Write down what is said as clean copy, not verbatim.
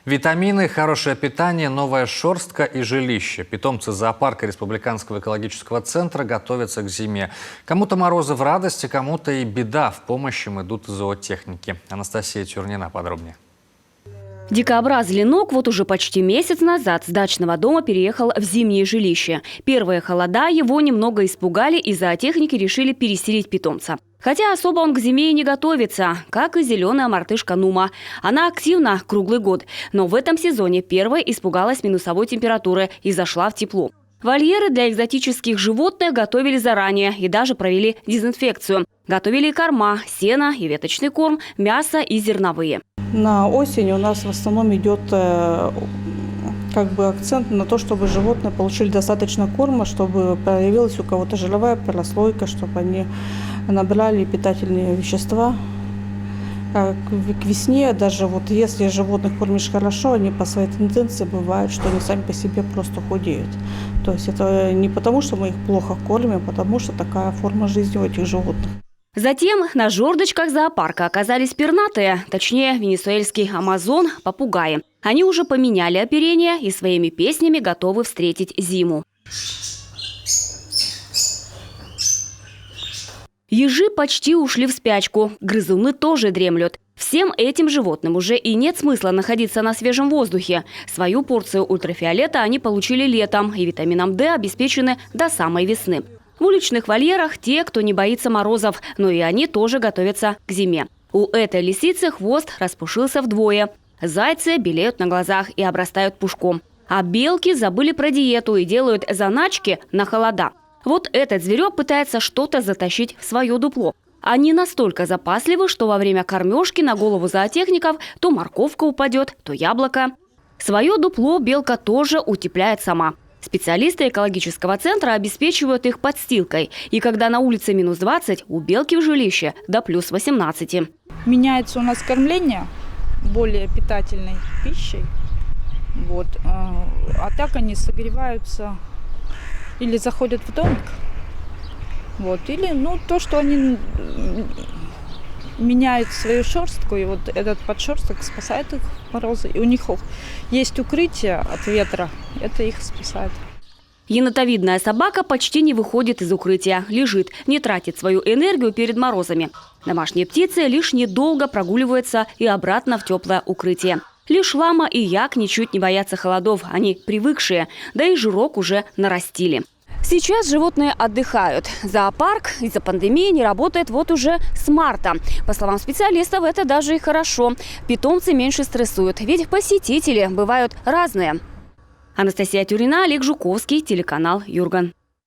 Витамины, хорошее питание, новая шерстка и жилище. Питомцы зоопарка Республиканского экологического центра готовятся к зиме. Кому-то морозы в радости, кому-то и беда. В помощь им идут зоотехники. Анастасия Тюрнина подробнее. Дикобраз Ленок вот уже почти месяц назад с дачного дома переехал в зимнее жилище. Первые холода его немного испугали, и зоотехники решили переселить питомца. Хотя особо он к зиме и не готовится, как и зеленая мартышка Нума. Она активна круглый год, но в этом сезоне первой испугалась минусовой температуры и зашла в тепло. Вольеры для экзотических животных готовили заранее и даже провели дезинфекцию. Готовили корма, сено и веточный корм, мясо и зерновые. На осень у нас в основном идет акцент на то, чтобы животные получили достаточно корма, чтобы появилась у кого-то жировая прослойка, чтобы они набрали питательные вещества. К весне даже если животных кормишь хорошо, они по своей тенденции бывают, что они сами по себе просто худеют. То есть это не потому, что мы их плохо кормим, а потому что такая форма жизни у этих животных. Затем на жердочках зоопарка оказались пернатые, точнее венесуэльский амазон, попугаи. Они уже поменяли оперение и своими песнями готовы встретить зиму. Ежи почти ушли в спячку, грызуны тоже дремлют. Всем этим животным уже и нет смысла находиться на свежем воздухе. Свою порцию ультрафиолета они получили летом и витамином D обеспечены до самой весны. В уличных вольерах те, кто не боится морозов, но и они тоже готовятся к зиме. У этой лисицы хвост распушился вдвое. Зайцы белеют на глазах и обрастают пушком. А белки забыли про диету и делают заначки на холода. Вот этот зверек пытается что-то затащить в свое дупло. Они настолько запасливы, что во время кормежки на голову зоотехников то морковка упадет, то яблоко. Свое дупло белка тоже утепляет сама. Специалисты экологического центра обеспечивают их подстилкой. И когда на улице минус 20, у белки в жилище до плюс 18. Меняется у нас кормление более питательной пищей. А так они согреваются или заходят в домик. Или то, что они меняют свою шерстку, и вот этот подшерсток спасает их от мороза. И у них есть укрытие от ветра, это их спасает. Енотовидная собака почти не выходит из укрытия, лежит, не тратит свою энергию перед морозами. Домашние птицы лишь недолго прогуливаются и обратно в теплое укрытие. Лишь лама и як ничуть не боятся холодов, они привыкшие, да и жирок уже нарастили. Сейчас животные отдыхают. Зоопарк из-за пандемии не работает вот уже с марта. По словам специалистов, это даже и хорошо. Питомцы меньше стрессуют, ведь посетители бывают разные. Анастасия Тюрнина, Олег Жуковский, телеканал Юрган.